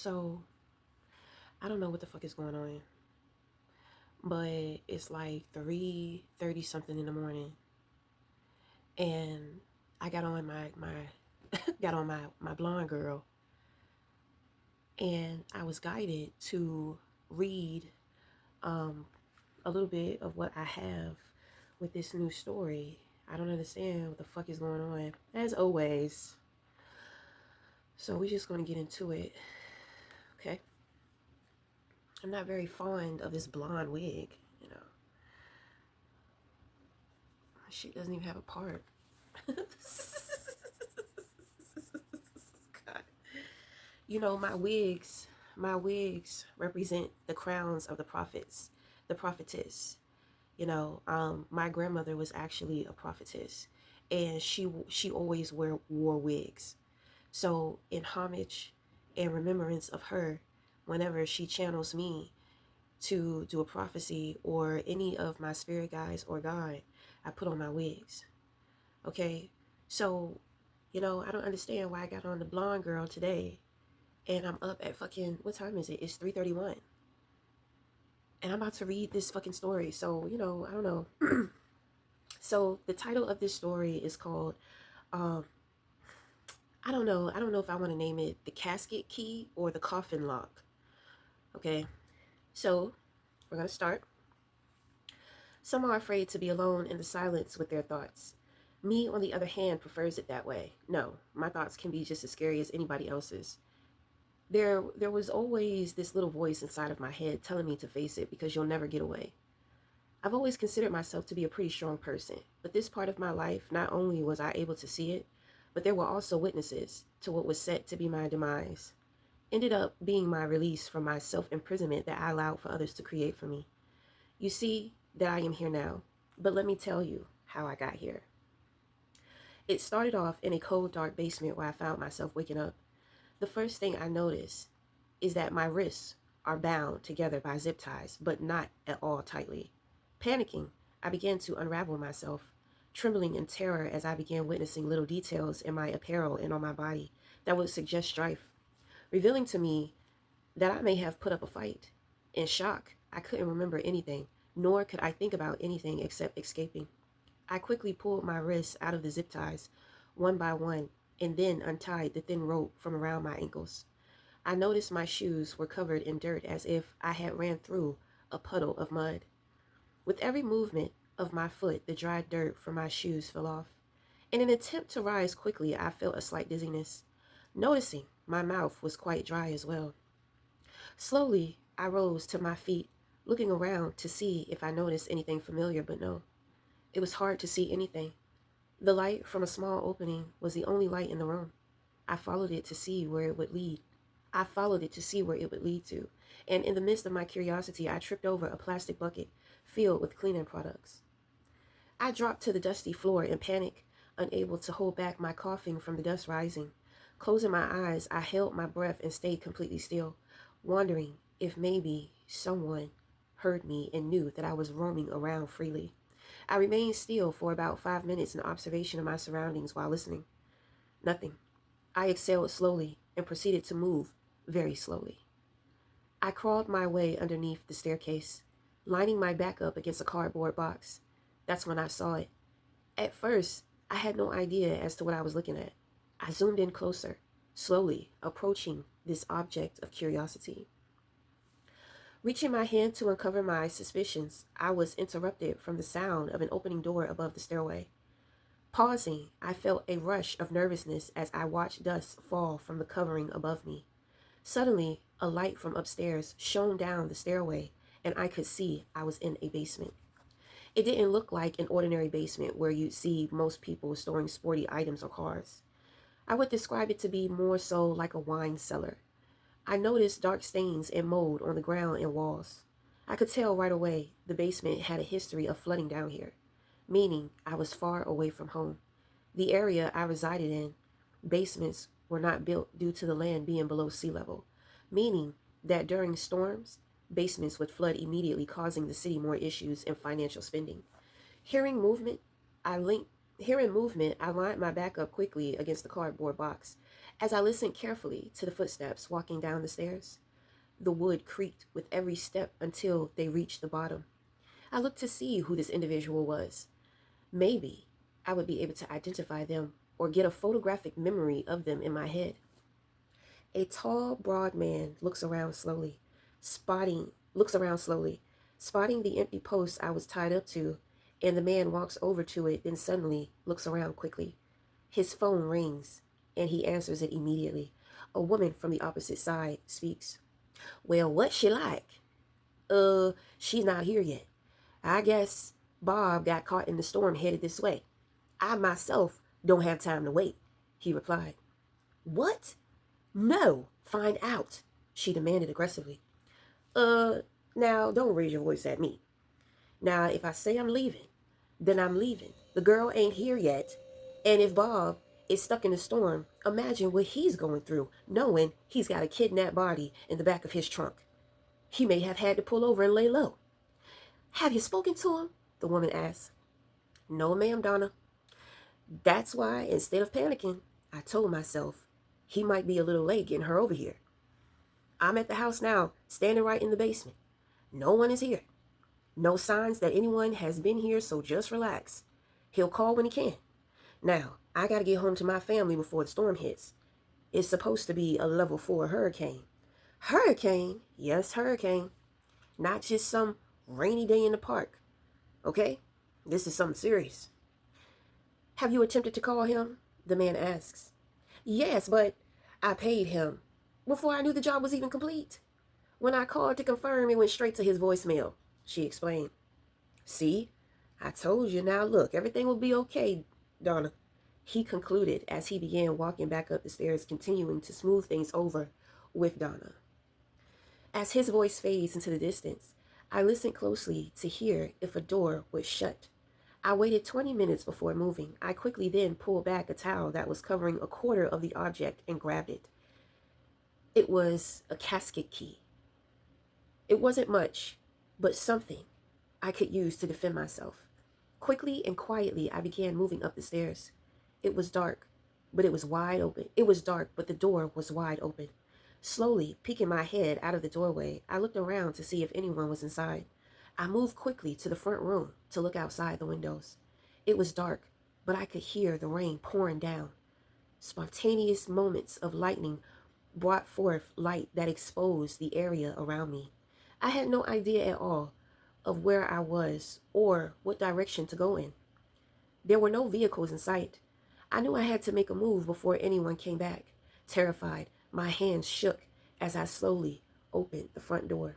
So I don't know what the fuck is going on, but it's like 3:30 something in the morning, and I got on my got on my blonde girl, and I was guided to read um a little bit of what I have with this new story. I don't understand what the fuck is going on, as always. So we're just gonna get into it, okay? I'm not very fond of this blonde wig, you know. Shit doesn't even have a part. God. You know, my wigs represent the crowns of the prophets, the prophetess. My grandmother was actually a prophetess, and she always wore wigs. So in homage and remembrance of her, whenever she channels me to do a prophecy or any of my spirit guides or God, I put on my wigs. Okay, so I don't understand why I got on the blonde girl today, and I'm up at fucking what time is it? It's 3:31, and I'm about to read this fucking story. So I don't know. So the title of this story is called um, I don't know if I want to name it the casket key or the coffin lock. Okay, so we're gonna start. Some are afraid to be alone in the silence with their thoughts. Me, on the other hand, prefers it that way. No, my thoughts can be just as scary as anybody else's. There was always this little voice inside of my head telling me to face it because you'll never get away. I've always considered myself to be a pretty strong person, but this part of my life, not only was I able to see it, but there were also witnesses to what was set to be my demise. Ended up being my release from my self-imprisonment that I allowed for others to create for me. You see that I am here now, but let me tell you how I got here. It started off in a cold, dark basement where I found myself waking up. The first thing I noticed is that my wrists are bound together by zip ties, but not at all tightly. Panicking, I began to unravel myself, trembling in terror as I began witnessing little details in my apparel and on my body that would suggest strife, revealing to me that I may have put up a fight. In shock, I couldn't remember anything, nor could I think about anything except escaping. I quickly pulled my wrists out of the zip ties, one by one, and then untied the thin rope from around my ankles. I noticed my shoes were covered in dirt as if I had ran through a puddle of mud. With every movement of my foot, the dried dirt from my shoes fell off. In an attempt to rise quickly, I felt a slight dizziness, noticing my mouth was quite dry as well. Slowly, I rose to my feet, looking around to see if I noticed anything familiar, but no. It was hard to see anything. The light from a small opening was the only light in the room. I followed it to see where it would lead. I followed it to see where it would lead to, and in the midst of my curiosity, I tripped over a plastic bucket filled with cleaning products. I dropped to the dusty floor in panic, unable to hold back my coughing from the dust rising. Closing my eyes, I held my breath and stayed completely still, wondering if maybe someone heard me and knew that I was roaming around freely. I remained still for about 5 minutes in observation of my surroundings while listening. Nothing. I exhaled slowly and proceeded to move very slowly. I crawled my way underneath the staircase, lining my back up against a cardboard box. That's when I saw it. At first, I had no idea as to what I was looking at. I zoomed in closer, slowly approaching this object of curiosity. Reaching my hand to uncover my suspicions, I was interrupted from the sound of an opening door above the stairway. Pausing, I felt a rush of nervousness as I watched dust fall from the covering above me. Suddenly, a light from upstairs shone down the stairway, and I could see I was in a basement. It didn't look like an ordinary basement where you'd see most people storing sporty items or cars. I would describe it to be more so like a wine cellar. I noticed dark stains and mold on the ground and walls. I could tell right away the basement had a history of flooding down here, meaning I was far away from home. The area I resided in, basements were not built due to the land being below sea level, meaning that during storms, basements would flood immediately, causing the city more issues and financial spending. Hearing movement, I linked Hearing movement, I lined my back up quickly against the cardboard box. As I listened carefully to the footsteps walking down the stairs, the wood creaked with every step until they reached the bottom. I looked to see who this individual was. Maybe I would be able to identify them or get a photographic memory of them in my head. A tall, broad man looks around slowly, spotting the empty post I was tied up to, and the man walks over to it, then suddenly looks around quickly. His phone rings, and he answers it immediately. A woman from the opposite side speaks. Well, what's she like? She's not here yet. I guess Bob got caught in the storm headed this way. I myself don't have time to wait, he replied. What? No, find out, she demanded aggressively. Uh, Now don't raise your voice at me. Now, if I say I'm leaving, then I'm leaving. The girl ain't here yet. And if Bob is stuck in the storm, imagine what he's going through, knowing he's got a kidnapped body in the back of his trunk. He may have had to pull over and lay low. Have you spoken to him? The woman asked. No, ma'am, Donna. That's why, instead of panicking, I told myself he might be a little late getting her over here. I'm at the house now, standing right in the basement. No one is here. No signs that anyone has been here, so just relax. He'll call when he can. Now, I gotta get home to my family before the storm hits. It's supposed to be a level 4 hurricane. Hurricane? Yes, hurricane. Not just some rainy day in the park. Okay? This is something serious. Have you attempted to call him? The man asks. Yes, but I paid him before I knew the job was even complete. When I called to confirm, it went straight to his voicemail, she explained. See? I told you. Now look, everything will be okay, Donna, he concluded as he began walking back up the stairs, continuing to smooth things over with Donna. As his voice fades into the distance, I listened closely to hear if a door was shut. I waited 20 minutes before moving. I quickly then pulled back a towel that was covering a quarter of the object and grabbed it. It was a casket key. It wasn't much, but something I could use to defend myself. Quickly and quietly, I began moving up the stairs. It was dark, but it was wide open. It was dark, but the door was wide open. Slowly, peeking my head out of the doorway, I looked around to see if anyone was inside. I moved quickly to the front room to look outside the windows. It was dark, but I could hear the rain pouring down. Spontaneous moments of lightning brought forth light that exposed the area around me. I had no idea at all of where I was or what direction to go in. There were no vehicles in sight. I knew I had to make a move before anyone came back. Terrified, my hands shook as I slowly opened the front door.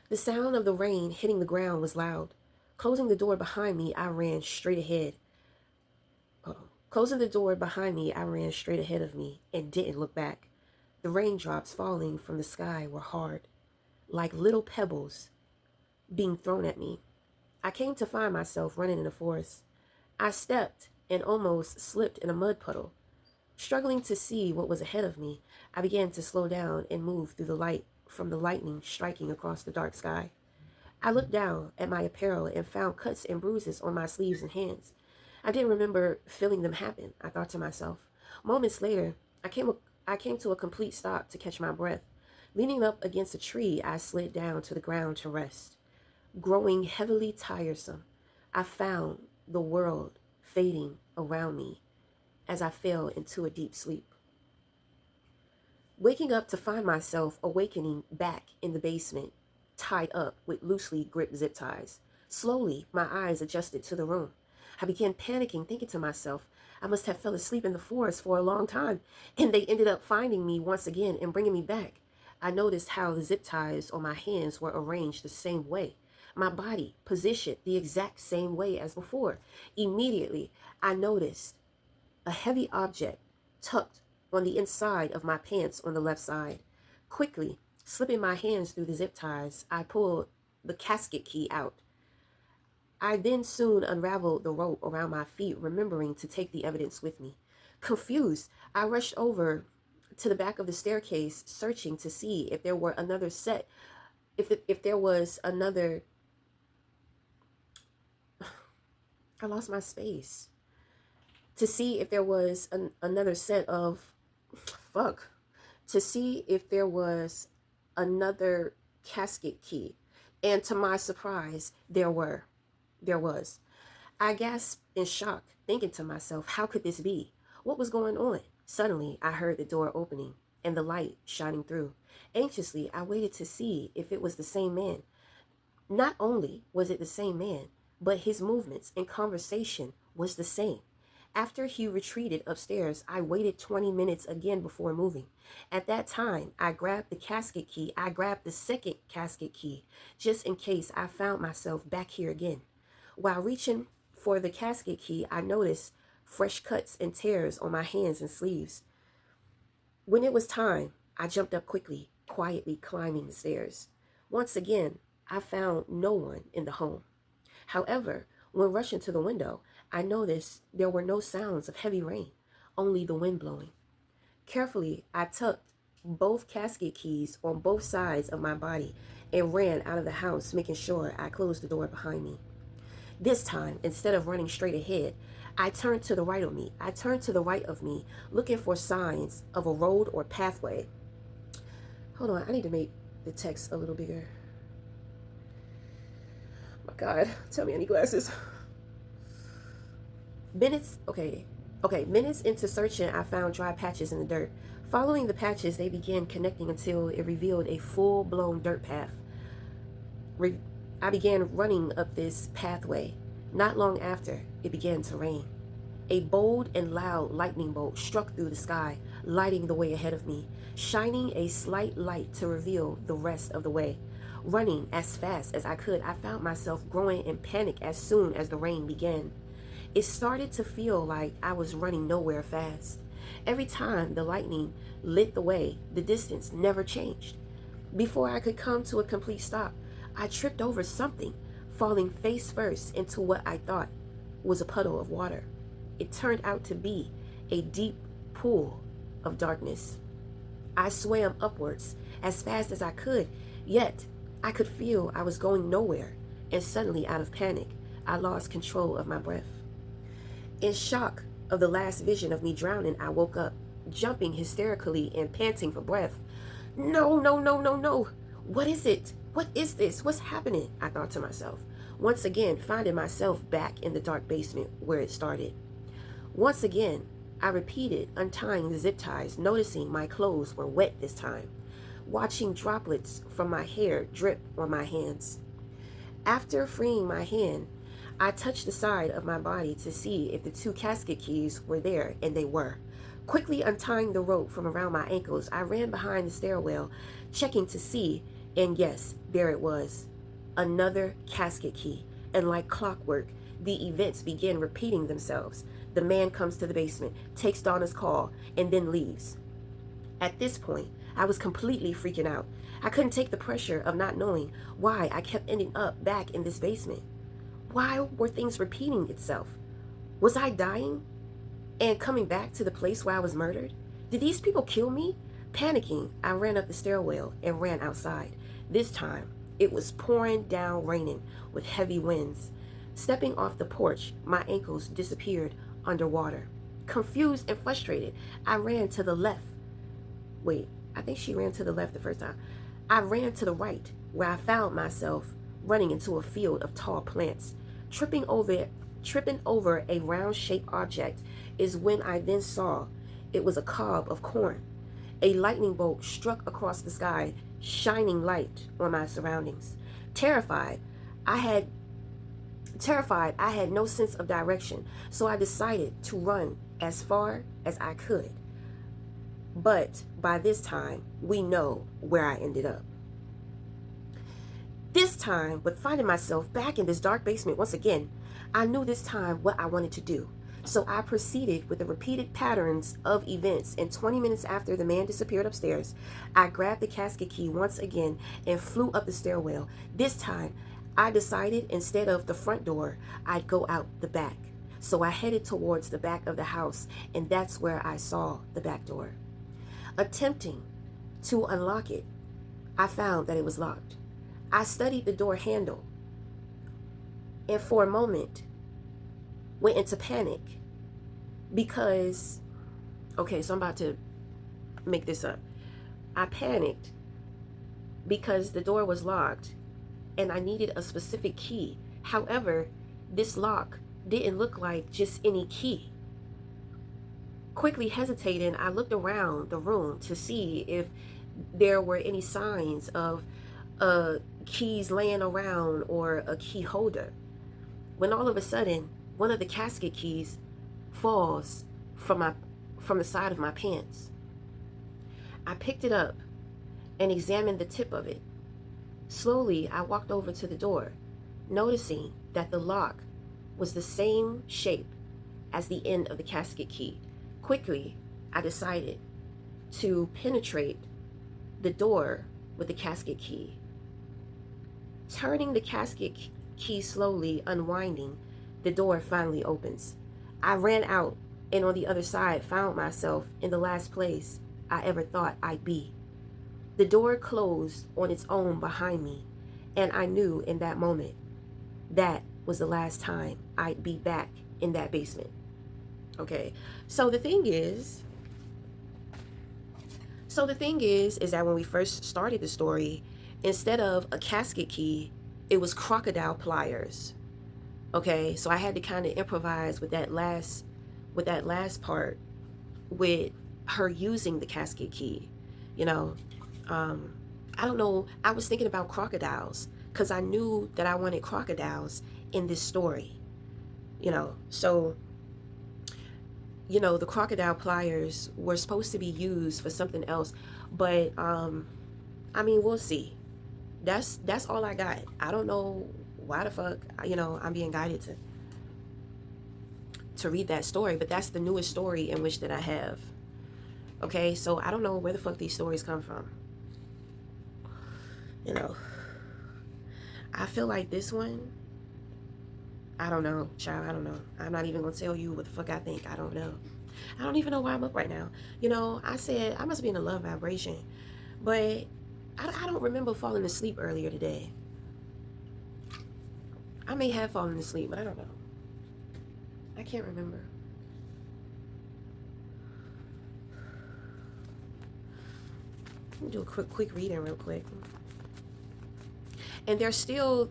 The sound of the rain hitting the ground was loud. Closing the door behind me, I ran straight ahead. Closing the door behind me, I ran straight ahead of me and didn't look back. The raindrops falling from the sky were hard, like little pebbles being thrown at me. I came to find myself running in the forest. I stepped and almost slipped in a mud puddle. Struggling to see what was ahead of me, I began to slow down and move through the light from the lightning striking across the dark sky. I looked down at my apparel and found cuts and bruises on my sleeves and hands. I didn't remember feeling them happen, I thought to myself. Moments later, I came to a complete stop to catch my breath. Leaning up against a tree, I slid down to the ground to rest. Growing heavily tiresome, I found the world fading around me as I fell into a deep sleep. Waking up to find myself awakening back in the basement, tied up with loosely gripped zip ties. Slowly, my eyes adjusted to the room. I began panicking, thinking to myself, I must have fell asleep in the forest for a long time, and they ended up finding me once again and bringing me back. I noticed how the zip ties on my hands were arranged the same way. My body positioned the exact same way as before. Immediately, I noticed a heavy object tucked on the inside of my pants on the left side. Quickly, slipping my hands through the zip ties, I pulled the casket key out. I then soon unraveled the rope around my feet, remembering to take the evidence with me. Confused, I rushed over to the back of the staircase, searching to see if there were another set, if there was another. I lost my space. To see if there was another set of fuck, to see if there was another casket key. And to my surprise, there was. I gasped in shock, thinking to myself, how could this be? What was going on? Suddenly, I heard the door opening and the light shining through. Anxiously, I waited to see if it was the same man. Not only was it the same man, but his movements and conversation was the same. After he retreated upstairs, I waited 20 minutes again before moving. At that time, I grabbed the casket key. I grabbed the second casket key, just in case I found myself back here again. While reaching for the casket key, I noticed fresh cuts and tears on my hands and sleeves. When it was time, I jumped up quickly, quietly climbing the stairs. Once again, I found no one in the home. However, when rushing to the window, I noticed there were no sounds of heavy rain, only the wind blowing. Carefully, I tucked both casket keys on both sides of my body and ran out of the house, making sure I closed the door behind me. This time, instead of running straight ahead, I turned to the right of me. I turned to the right of me, looking for signs of a road or pathway. Hold on, I need to make the text a little bigger. Oh my God, tell me I need glasses. Minutes into searching, I found dry patches in the dirt. Following the patches, they began connecting until it revealed a full-blown dirt path. I began running up this pathway. Not long after, it began to rain. A bold and loud lightning bolt struck through the sky, lighting the way ahead of me, shining a slight light to reveal the rest of the way. Running as fast as I could, I found myself growing in panic as soon as the rain began. It started to feel like I was running nowhere fast. Every time the lightning lit the way, the distance never changed. Before I could come to a complete stop, I tripped over something, falling face first into what I thought was a puddle of water. It turned out to be a deep pool of darkness. I swam upwards as fast as I could, yet I could feel I was going nowhere, and suddenly, out of panic, I lost control of my breath. In shock of the last vision of me drowning, I woke up, jumping hysterically and panting for breath. No, no, no, no, no. What is it? What is this? What's happening? I thought to myself, once again finding myself back in the dark basement where it started. Once again, I repeated untying the zip ties, noticing my clothes were wet this time, watching droplets from my hair drip on my hands. After freeing my hand, I touched the side of my body to see if the two casket keys were there, and they were. Quickly untying the rope from around my ankles, I ran behind the stairwell, checking to see, and yes, there it was. Another casket key, and like clockwork, the events begin repeating themselves. The man comes to the basement, takes Donna's call, and then leaves. At this point, I was completely freaking out. I couldn't take the pressure of not knowing why I kept ending up back in this basement. Why were things repeating itself? Was I dying and coming back to the place where I was murdered? Did these people kill me? Panicking, I ran up the stairwell and ran outside. This time, it was pouring down raining with heavy winds. Stepping off the porch, my ankles disappeared underwater. Confused and frustrated, I ran to the left. Wait, I think she ran to the left the first time. I ran to the right, where I found myself running into a field of tall plants. Tripping over a round-shaped object is when I then saw it was a cob of corn. A lightning bolt struck across the sky, shining light on my surroundings. Terrified, I had no sense of direction, so I decided to run as far as I could. But by this time, we know where I ended up. This time, with finding myself back in this dark basement once again, I knew this time what I wanted to do. So I proceeded with the repeated patterns of events, and 20 minutes after the man disappeared upstairs, I grabbed the casket key once again and flew up the stairwell. This time, I decided instead of the front door, I'd go out the back. So I headed towards the back of the house, and that's where I saw the back door. Attempting to unlock it, I found that it was locked. I studied the door handle and for a moment went into panic because, okay, so I'm about to make this up. I panicked because the door was locked and I needed a specific key. However, this lock didn't look like just any key. Quickly hesitating, I looked around the room to see if there were any signs of keys laying around or a key holder. When all of a sudden, one of the casket keys falls from the side of my pants. I picked it up and examined the tip of it. Slowly, I walked over to the door, noticing that the lock was the same shape as the end of the casket key. Quickly, I decided to penetrate the door with the casket key. Turning the casket key slowly, unwinding, the door finally opens. I ran out and on the other side found myself in the last place I ever thought I'd be. The door closed on its own behind me, and I knew in that moment that was the last time I'd be back in that basement. Okay, so the thing is that when we first started the story, instead of a casket key, it was crocodile pliers. Okay, so I had to kind of improvise with that last part, with her using the casket key. You know, I don't know. I was thinking about crocodiles because I knew that I wanted crocodiles in this story. So the crocodile pliers were supposed to be used for something else, but I mean, we'll see. That's all I got. I don't know why the fuck I'm being guided to read that story, but that's the newest story in which that I have. Okay, so I don't know where the fuck these stories come from. I feel like this one, I don't know, child. I don't know. I'm not even gonna tell you what the fuck I think. I don't know. I don't even know why I'm up right now. I said I must be in a love vibration, but I don't remember falling asleep earlier today. I may have fallen asleep, but I don't know. I can't remember. Let me do a quick reading real quick. And there's still,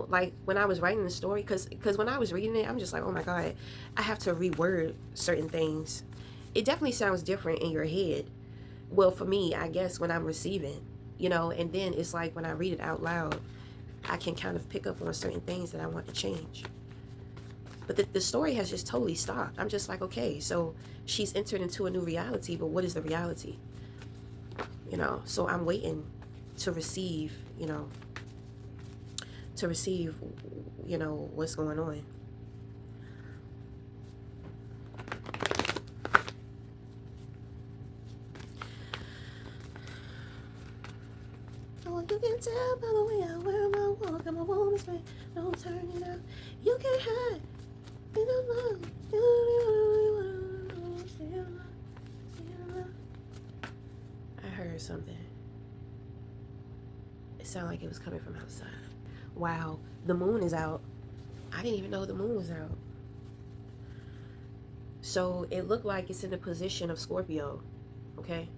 like when I was writing the story, because when I was reading it, I'm just like, oh my God, I have to reword certain things. It definitely sounds different in your head. Well, for me, I guess when I'm receiving, and then it's like when I read it out loud, I can kind of pick up on certain things that I want to change. But the story has just totally stopped. I'm just like, okay, so she's entered into a new reality, but what is the reality? So I'm waiting to receive, what's going on. Oh, you can tell by the way I wear my walk. I'm a woman's man. Don't turn it up. You can't hide. I heard something. It sounded like it was coming from outside. Wow, the moon is out. I didn't even know the moon was out. So it looked like it's in the position of Scorpio. Okay,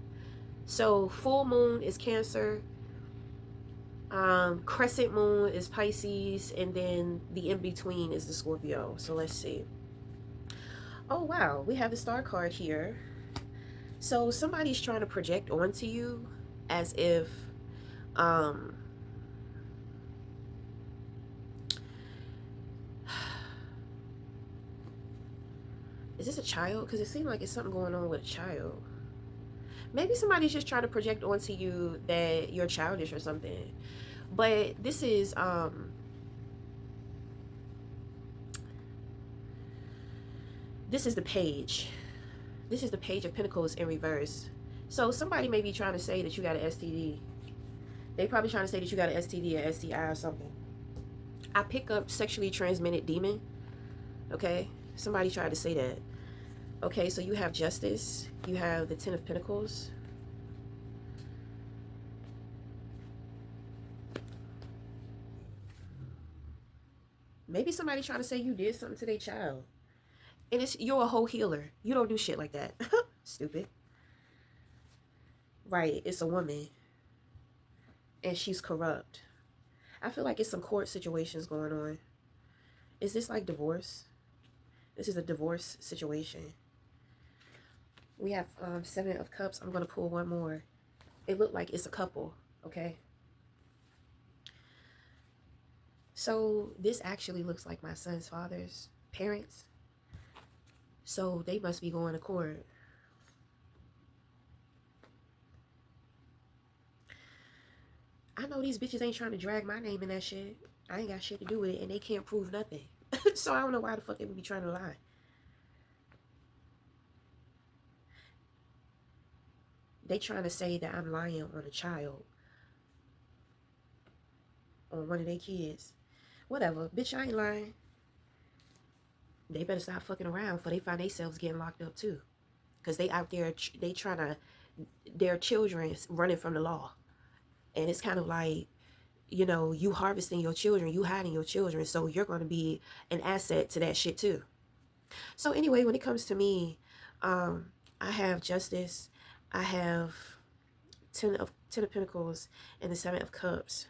so full moon is Cancer, crescent moon is Pisces, and then the in between is the Scorpio. So let's see. Oh wow, we have the star card here. So somebody's trying to project onto you as if is this a child? Because it seemed like it's something going on with a child. Maybe somebody's just trying to project onto you that you're childish or something. But this is the page. This is the Page of Pentacles in reverse. So somebody may be trying to say that you got an STD. They probably trying to say that you got an STD or STI or something. I pick up sexually transmitted demon. Okay, somebody tried to say that. Okay, so you have Justice. You have the Ten of Pentacles. Maybe somebody trying to say you did something to their child. And you're a whole healer. You don't do shit like that. Stupid. Right, it's a woman and she's corrupt. I feel like it's some court situations going on. Is this like divorce? This is a divorce situation. We have Seven of Cups. I'm going to pull one more. It looked like it's a couple, okay? So this actually looks like my son's father's parents. So they must be going to court. I know these bitches ain't trying to drag my name in that shit. I ain't got shit to do with it, and they can't prove nothing. So I don't know why the fuck they would be trying to lie. They trying to say that I'm lying on a child, on one of their kids. Whatever, bitch, I ain't lying. They better stop fucking around before they find themselves getting locked up too. Because they out there, they trying to, their children running from the law. And it's kind of like, you know, you harvesting your children, you hiding your children, so you're going to be an asset to that shit too. So anyway, when it comes to me, I have Justice, I have Ten of Pentacles, and the Seven of Cups.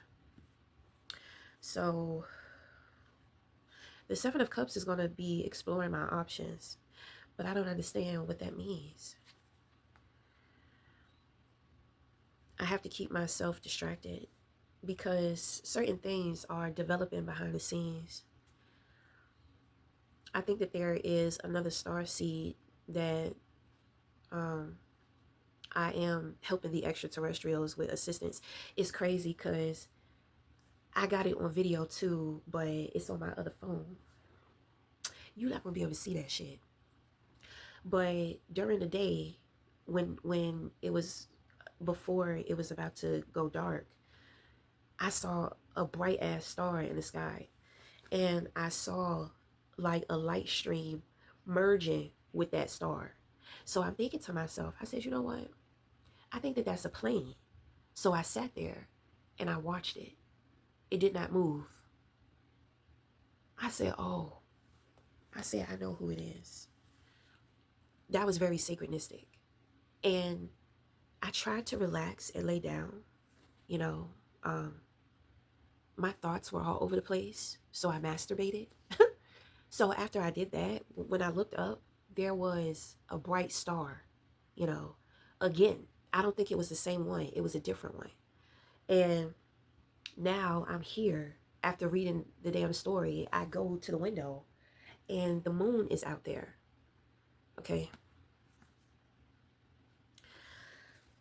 So the Seven of Cups is going to be exploring my options, but I don't understand what that means. I have to keep myself distracted because certain things are developing behind the scenes. I think that there is another star seed that I am helping the extraterrestrials with assistance. It's crazy because I got it on video too, but it's on my other phone. You're not gonna be able to see that shit. But during the day, when it was before it was about to go dark, I saw a bright ass star in the sky, and I saw like a light stream merging with that star. So I'm thinking to myself, I said, you know what? I think that that's a plane. So I sat there and I watched it. It did not move. I said, oh, I said, I know who it is. That was very synchronistic. And I tried to relax and lay down. You know, my thoughts were all over the place. So I masturbated. So after I did that, when I looked up, there was a bright star, you know, again. I don't think it was the same one. It was a different one. And now I'm here after reading the damn story. I go to the window and the moon is out there. Okay.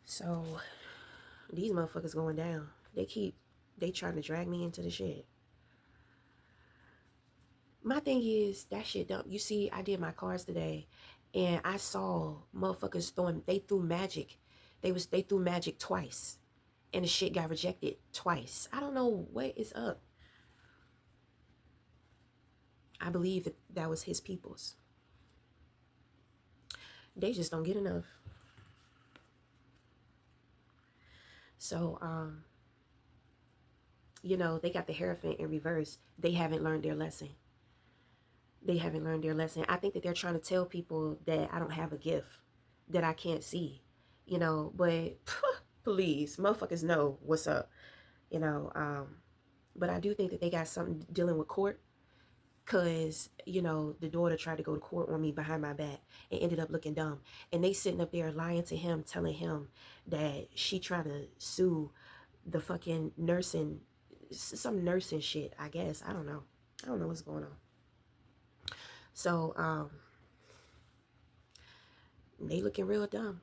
So these motherfuckers going down. They trying to drag me into the shit. My thing is, that shit dumb. You see, I did my cards today and I saw motherfuckers they threw magic. They threw magic twice. And the shit got rejected twice. I don't know what is up. I believe that was his people's. They just don't get enough. So, you know, they got the Hierophant in reverse. They haven't learned their lesson. They haven't learned their lesson. I think that they're trying to tell people that I don't have a gift, that I can't see, you know, but please, motherfuckers know what's up, you know. But I do think that they got something dealing with court, because, you know, the daughter tried to go to court on me behind my back and ended up looking dumb. And they sitting up there lying to him, telling him that she trying to sue the fucking nursing, some nursing shit, I guess. I don't know. I don't know what's going on. So, they looking real dumb.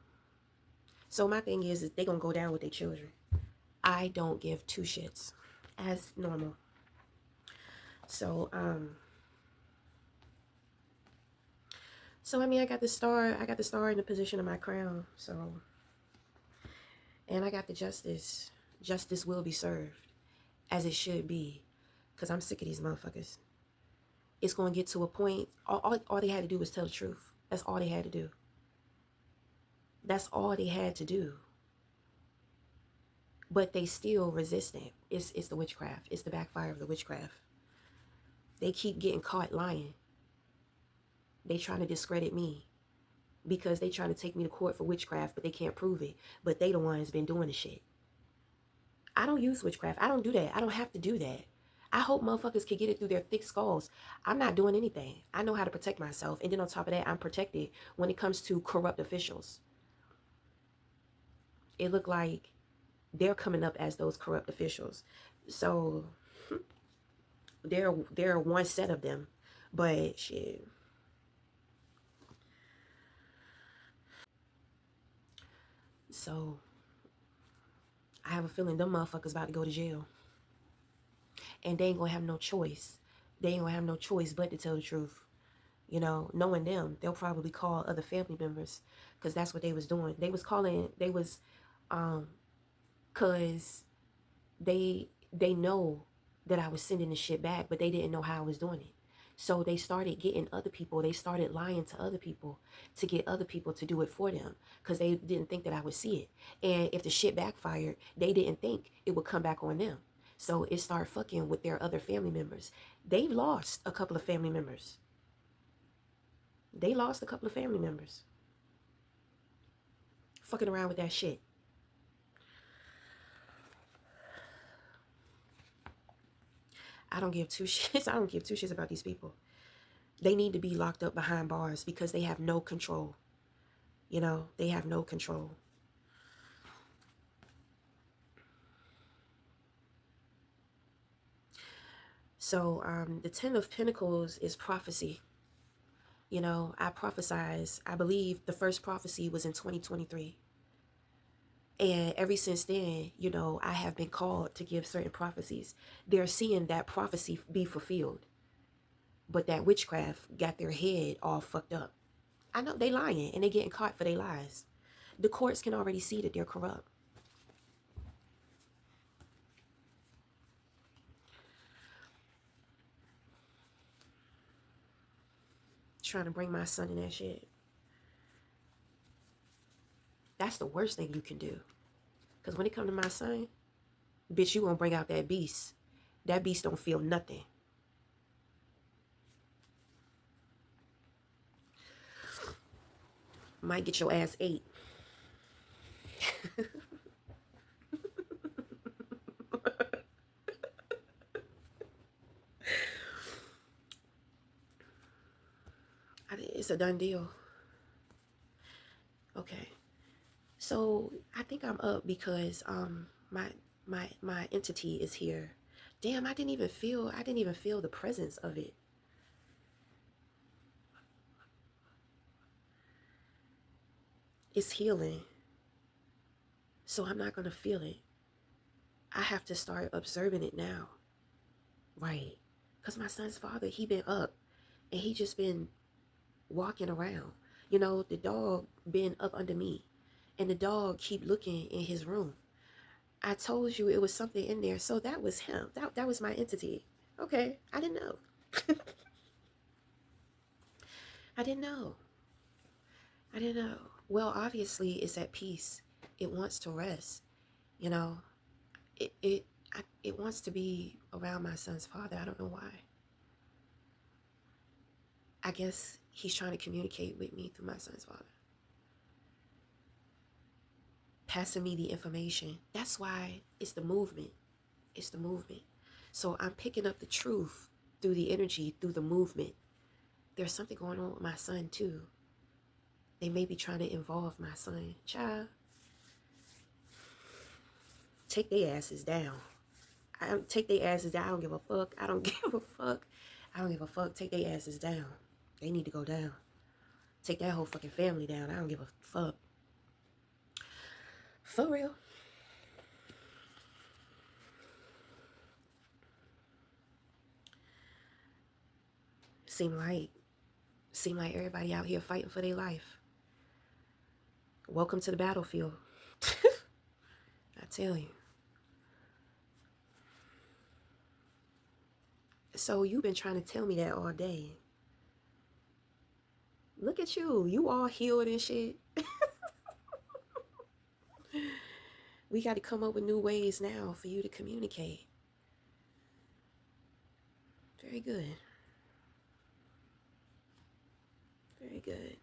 So my thing is they gonna go down with their children. I don't give two shits, as normal. So, I mean, I got the star in the position of my crown. So, and I got the justice. Justice will be served, as it should be, because I'm sick of these motherfuckers. It's going to get to a point, all they had to do was tell the truth. That's all they had to do. That's all they had to do. But they still resistant. It's the witchcraft. It's the backfire of the witchcraft. They keep getting caught lying. They trying to discredit me. because they trying to take me to court for witchcraft, but they can't prove it. But they the ones been doing the shit. I don't use witchcraft. I don't do that. I don't have to do that. I hope motherfuckers can get it through their thick skulls. I'm not doing anything. I know how to protect myself. And then on top of that, I'm protected when it comes to corrupt officials. It looked like they're coming up as those corrupt officials. So there are one set of them. But shit. So I have a feeling them motherfuckers about to go to jail. And they ain't gonna have no choice. They ain't gonna have no choice but to tell the truth. You know, knowing them, they'll probably call other family members, because that's what they was doing. They was calling, cause they know that I was sending the shit back, but they didn't know how I was doing it. So they started getting other people. They started lying to other people to get other people to do it for them, because they didn't think that I would see it. And if the shit backfired, they didn't think it would come back on them. So it started fucking with their other family members. They've lost a couple of family members. They lost a couple of family members. Fucking around with that shit. I don't give two shits. I don't give two shits about these people. They need to be locked up behind bars because they have no control. You know, they have no control. So the Ten of Pentacles is prophecy. You know, I prophesize. I believe the first prophecy was in 2023. And ever since then, you know, I have been called to give certain prophecies. They're seeing that prophecy be fulfilled. But that witchcraft got their head all fucked up. I know they lying and they getting caught for their lies. The courts can already see that they're corrupt. Trying to bring my son in that shit. That's the worst thing you can do. Because when it comes to my son, bitch, you gonna bring out that beast. That beast don't feel nothing. Might get your ass ate. It's a done deal. Okay. So I think I'm up because my entity is here. Damn, I didn't even feel the presence of it. It's healing. So I'm not gonna feel it. I have to start observing it now. Right. Because my son's father, he been up and he just been walking around. You know, the dog been up under me and the dog keep looking in his room. I told you it was something in there. So that was him. That was my entity. Okay. I didn't know. I didn't know. I didn't know. Well, obviously it's at peace. It wants to rest. You know, it wants to be around my son's father. I don't know why. I guess he's trying to communicate with me through my son's father. Passing me the information. That's why it's the movement. It's the movement. So I'm picking up the truth through the energy, through the movement. There's something going on with my son too. They may be trying to involve my son. Child, take their asses down. Take their asses down. I don't give a fuck. I don't give a fuck. I don't give a fuck. Take their asses down. They need to go down. Take that whole fucking family down. I don't give a fuck. For real. Seem like everybody out here fighting for their life. Welcome to the battlefield. I tell you. So you've been trying to tell me that all day. Look at you. You all healed and shit. We got to come up with new ways now for you to communicate. Very good. Very good.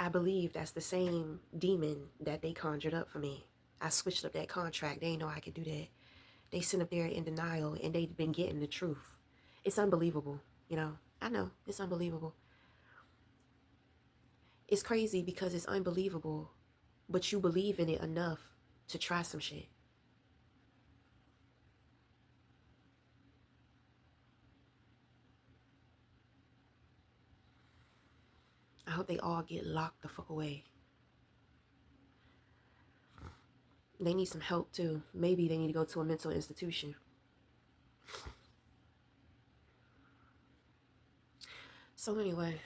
I believe that's the same demon that they conjured up for me. I switched up that contract. They didn't know I could do that. They sit up there in denial, and they've been getting the truth. It's unbelievable, you know. I know, it's unbelievable. It's crazy because it's unbelievable, but you believe in it enough to try some shit. I hope they all get locked the fuck away. They need some help too. Maybe they need to go to a mental institution. So anyway,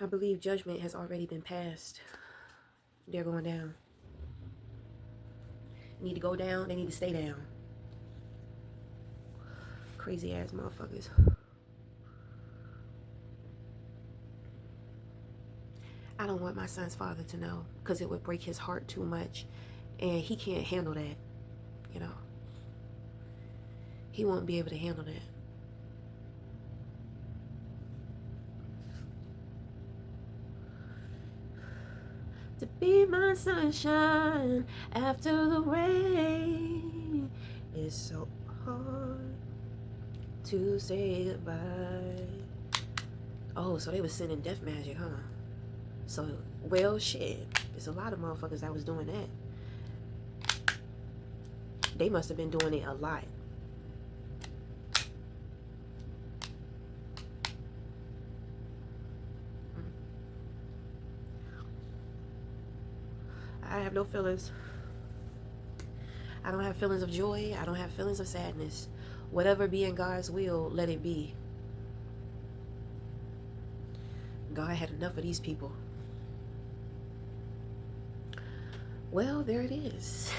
I believe judgment has already been passed. They're going down. They need to go down. They need to stay down. Crazy ass motherfuckers. I don't want my son's father to know because it would break his heart too much. And he can't handle that, you know. He won't be able to handle that. To be my sunshine after the rain. It's so hard to say goodbye. Oh, so they was sending death magic, huh? So, well, shit. There's a lot of motherfuckers that was doing that. They must have been doing it a lot. I have no feelings. I don't have feelings of joy. I don't have feelings of sadness. Whatever be in God's will, let it be. God had enough of these people. Well, there it is.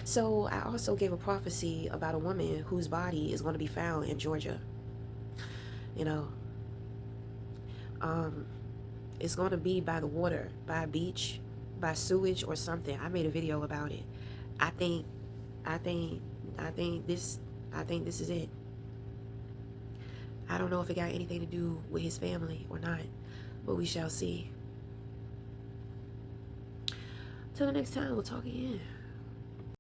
So I also gave a prophecy about a woman whose body is going to be found in Georgia. You know, it's going to be by the water, by a beach, by sewage or something. I made a video about it. I think this is it. I don't know if it got anything to do with his family or not, but we shall see. Till the next time, we'll talk again.